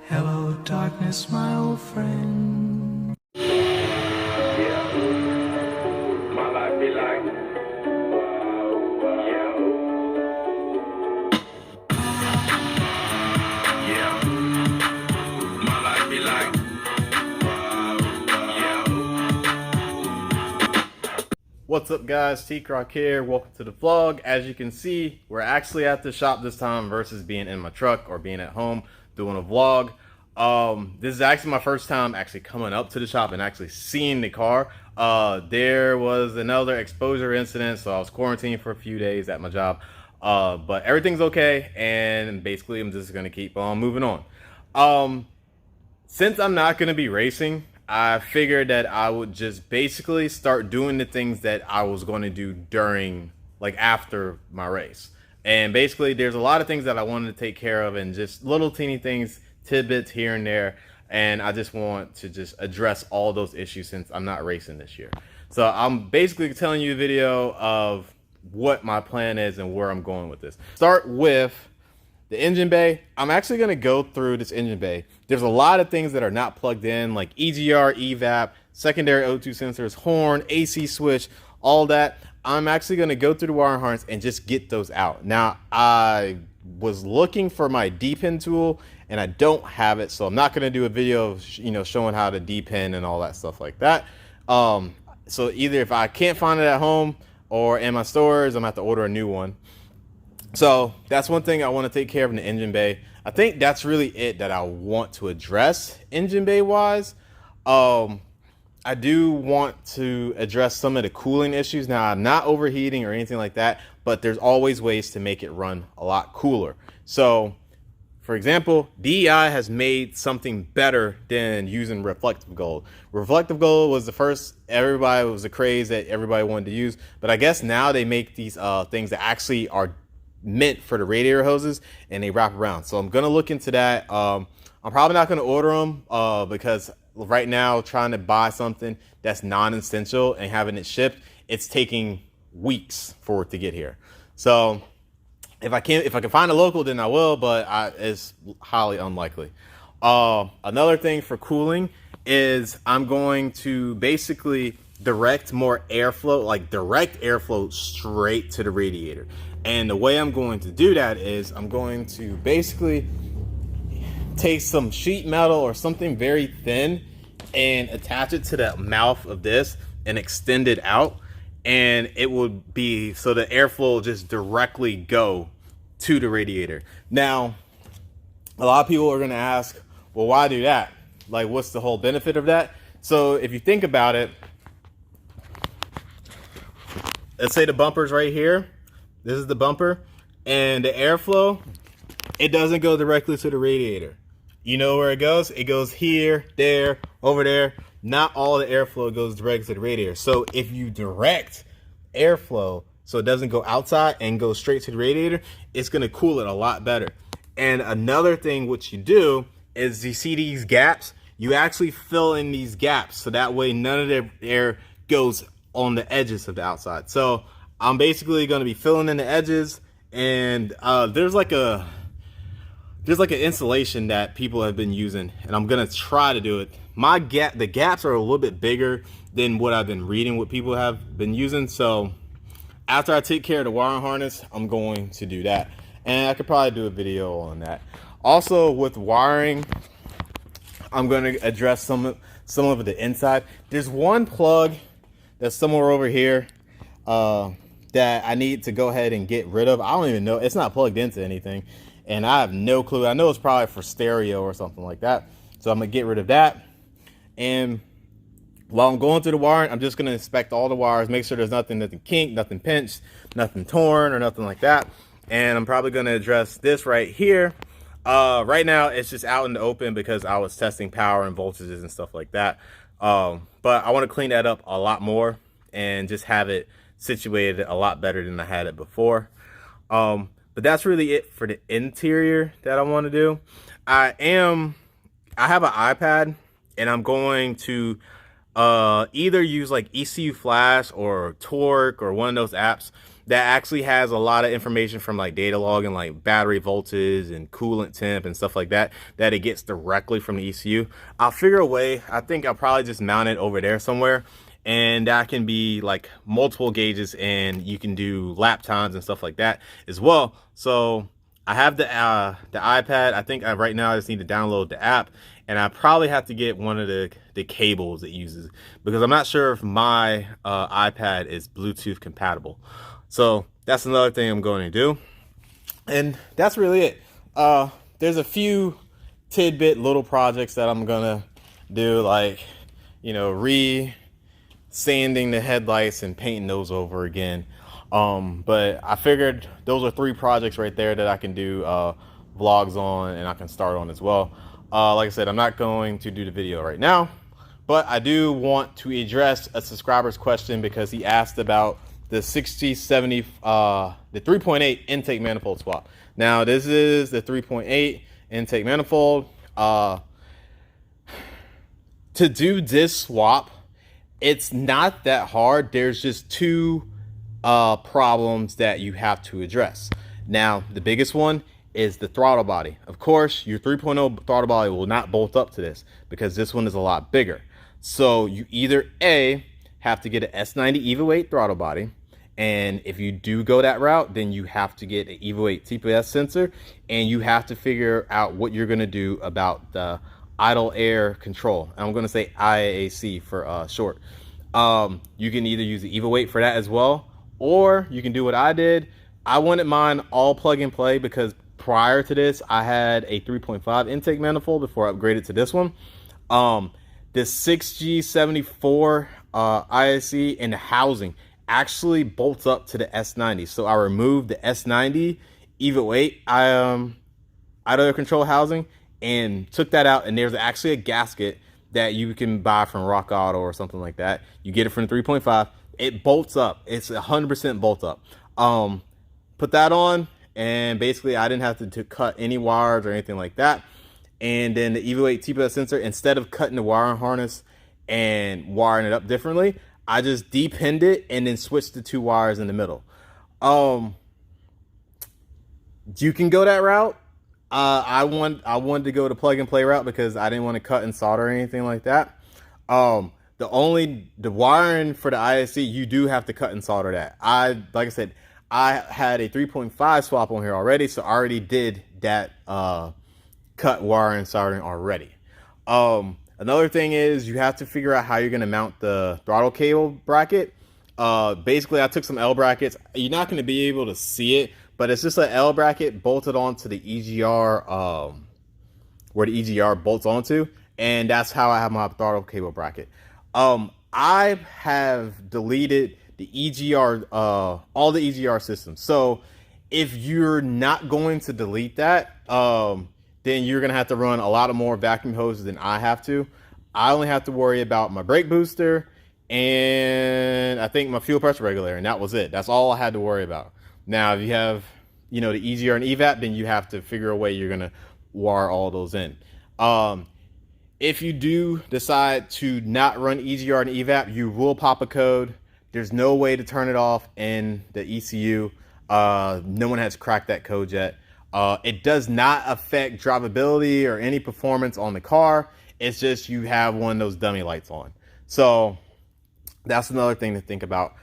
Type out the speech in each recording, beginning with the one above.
Hello, darkness, my old friend. Yeah, my life be like, yeah, my life be like, What's up, guys? T-Croc here. Welcome to the vlog. As you can see, we're actually at the shop this time versus being in my truck or being at home doing a vlog. This is actually my first time actually coming up to the shop and actually seeing the car. There was another exposure incident, so I was quarantined for a few days at my job. But everything's okay, and basically I'm just gonna keep on moving on. Since I'm not going to be racing, I figured that I would just basically start doing the things that I was going to do during, like, after my race. And basically, there's a lot of things that I wanted to take care of and just little teeny things, tidbits here and there. And I just want to just address all those issues since I'm not racing this year. So I'm basically telling you a video of what my plan is and where I'm going with this. Start with the engine bay. I'm actually going to go through this engine bay. There's a lot of things that are not plugged in, like EGR, evap, secondary O2 sensors, horn, AC switch, all that. I'm actually going to go through the wire harness and just get those out. Now, I was looking for my D-pin tool and I don't have it, so I'm not going to do a video of, showing how to D-pin and all that stuff like that. So either if I can't find it at home or in my stores, I'm going to have to order a new one. So that's one thing I want to take care of in the engine bay. I think that's really it that I want to address engine bay wise. I do want to address some of the cooling issues. Now, I'm not overheating or anything like that, but there's always ways to make it run a lot cooler. So, for example, DEI has made something better than using reflective gold. Reflective gold was the first, everybody was a craze that everybody wanted to use, but I guess now they make these things that actually are meant for the radiator hoses and they wrap around. So I'm gonna look into that. I'm probably not gonna order them because right now trying to buy something that's non-essential and having it shipped, it's taking weeks for it to get here. So if I can find a local, then I will, but it's highly unlikely. Another thing for cooling is I'm going to basically direct more airflow, like direct airflow straight to the radiator. And the way I'm going to do that is I'm going to basically take some sheet metal or something very thin and attach it to the mouth of this and extend it out. And it would be so the airflow will just directly go to the radiator. Now, a lot of people are going to ask, well, why do that? Like, what's the whole benefit of that? So if you think about it, let's say the bumper's right here. This is the bumper, and the airflow, it doesn't go directly to the radiator. You know where it goes? It goes here, there, over there. Not all the airflow goes directly to the radiator. So if you direct airflow so it doesn't go outside and go straight to the radiator, it's gonna cool it a lot better. And another thing what you do is you see these gaps, you actually fill in these gaps so that way none of the air goes on the edges of the outside. So I'm basically going to be filling in the edges, and there's like an insulation that people have been using, and I'm going to try to do it. The gaps are a little bit bigger than what I've been reading what people have been using. So after I take care of the wire harness, I'm going to do that, and I could probably do a video on that. Also with wiring, I'm going to address some of the inside. There's one plug that's somewhere over here that I need to go ahead and get rid of. I don't even know. It's not plugged into anything, and I have no clue. I know it's probably for stereo or something like that. So I'm going to get rid of that. And while I'm going through the wiring, I'm just going to inspect all the wires, make sure there's nothing kinked, nothing pinched, nothing torn, or nothing like that. And I'm probably going to address this right here. Right now, it's just out in the open because I was testing power and voltages and stuff like that. But I want to clean that up a lot more and just have it situated a lot better than I had it before. But that's really it for the interior that I want to do. I have an iPad, and I'm going to either use like ECU Flash or Torque or one of those apps that actually has a lot of information from like data logging, like battery voltage and coolant temp and stuff like that, that it gets directly from the ECU. I'll figure a way. I think I'll probably just mount it over there somewhere, and that can be like multiple gauges, and you can do lap times and stuff like that as well. So I have the iPad. I think right now I just need to download the app, and I probably have to get one of the cables it uses, because I'm not sure if my iPad is Bluetooth compatible. So that's another thing I'm going to do, and that's really it. There's a few tidbit little projects that I'm gonna do, like, you know, sanding the headlights and painting those over again. But I figured those are 3 projects right there that I can do vlogs on, and I can start on as well. Like I said, I'm not going to do the video right now, but I do want to address a subscriber's question, because he asked about the 6070, the 3.8 intake manifold swap. Now this is the 3.8 intake manifold. To do this swap, it's not that hard. There's just 2 problems that you have to address. Now, the biggest one is the throttle body. Of course, your 3.0 throttle body will not bolt up to this, because this one is a lot bigger. So you either A, have to get an S90 EVO 8 throttle body, and if you do go that route, then you have to get an EVO 8 TPS sensor, and you have to figure out what you're going to do about the idle air control. I'm going to say IAC for short. You can either use the EVO 8 for that as well, or you can do what I did. I wanted mine all plug and play, because prior to this I had a 3.5 intake manifold before I upgraded to this one. The 6G74 ISC and the housing actually bolts up to the S90. So I removed the S90 EVO 8 idle air control housing and took that out, and there's actually a gasket that you can buy from Rock Auto or something like that. You get it from the 3.5. It bolts up. It's 100% bolt up. Put that on, and basically I didn't have to cut any wires or anything like that. And then the EVO 8 TPS sensor, instead of cutting the wiring harness and wiring it up differently, I just depinned it and then switched the 2 wires in the middle. You can go that route. I wanted to go the plug and play route, because I didn't want to cut and solder or anything like that. The wiring for the ISC, you do have to cut and solder that. Like I said, I had a 3.5 swap on here already, so I already did that cut wire and soldering already. Another thing is, you have to figure out how you're going to mount the throttle cable bracket. Basically, I took some L brackets. You're not going to be able to see it, but it's just an L bracket bolted onto the EGR, where the EGR bolts onto, and that's how I have my throttle cable bracket. I have deleted the EGR, all the EGR systems. So if you're not going to delete that, then you're going to have to run a lot of more vacuum hoses than I have to. I only have to worry about my brake booster and I think my fuel pressure regulator, and that was it. That's all I had to worry about. Now, if you have, you know, the EGR and EVAP, then you have to figure a way you're going to wire all those in. If you do decide to not run EGR and EVAP, you will pop a code. There's no way to turn it off in the ECU. No one has cracked that code yet. It does not affect drivability or any performance on the car. It's just you have one of those dummy lights on. So that's another thing to think about.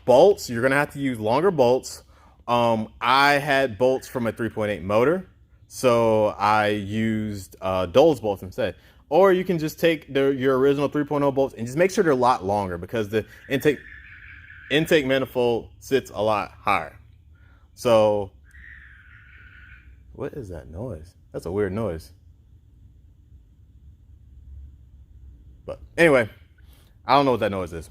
Bolts, you're going to have to use longer bolts. I had bolts from a 3.8 motor, so I used Dole's bolts instead. Or you can just take your original 3.0 bolts and just make sure they're a lot longer, because the intake manifold sits a lot higher. So, what is that noise? That's a weird noise. But anyway, I don't know what that noise is.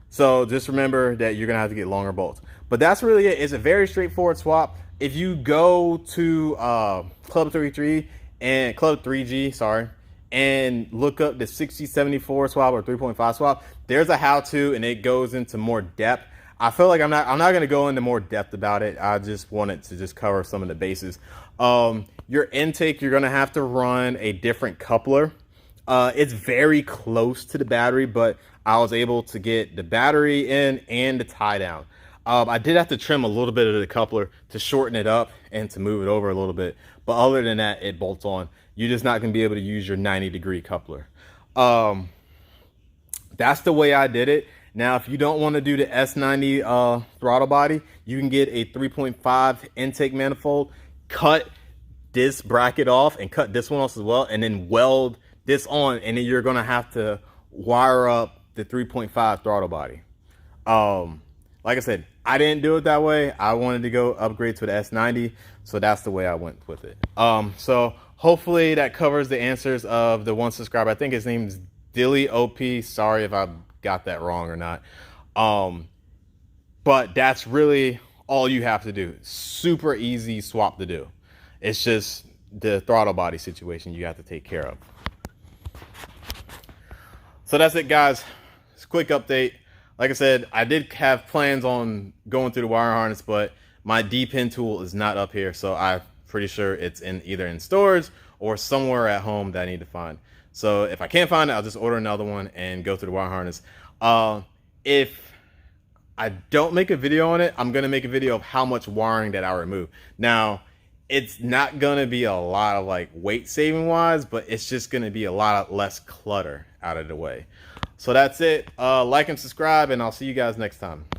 So just remember that you're gonna have to get longer bolts. But that's really it. It's a very straightforward swap. If you go to Club 3G, sorry, and look up the 6074 swap or 3.5 swap, there's a how-to and it goes into more depth. I feel like I'm not gonna go into more depth about it. I just wanted to just cover some of the bases. Your intake, you're gonna have to run a different coupler. It's very close to the battery, but I was able to get the battery in and the tie down. I did have to trim a little bit of the coupler to shorten it up and to move it over a little bit. But other than that, it bolts on. You're just not going to be able to use your 90-degree coupler. That's the way I did it. Now, if you don't want to do the S90 throttle body, you can get a 3.5 intake manifold, cut this bracket off and cut this one off as well, and then weld this on, and then you're going to have to wire up the 3.5 throttle body. Like I said, I didn't do it that way. I wanted to go upgrade to the S90, so that's the way I went with it. So hopefully that covers the answers of the one subscriber. I think his name's Dilly OP. Sorry if I got that wrong or not. But that's really all you have to do. Super easy swap to do. It's just the throttle body situation you have to take care of. So that's it, guys. It's a quick update. Like I said, I did have plans on going through the wire harness, but my D-pin tool is not up here, so I'm pretty sure it's either in storage or somewhere at home that I need to find. So if I can't find it, I'll just order another one and go through the wire harness. If I don't make a video on it, I'm going to make a video of how much wiring that I remove. Now, it's not going to be a lot of like weight saving wise, but it's just going to be a lot less clutter out of the way. So that's it. Like and subscribe, and I'll see you guys next time.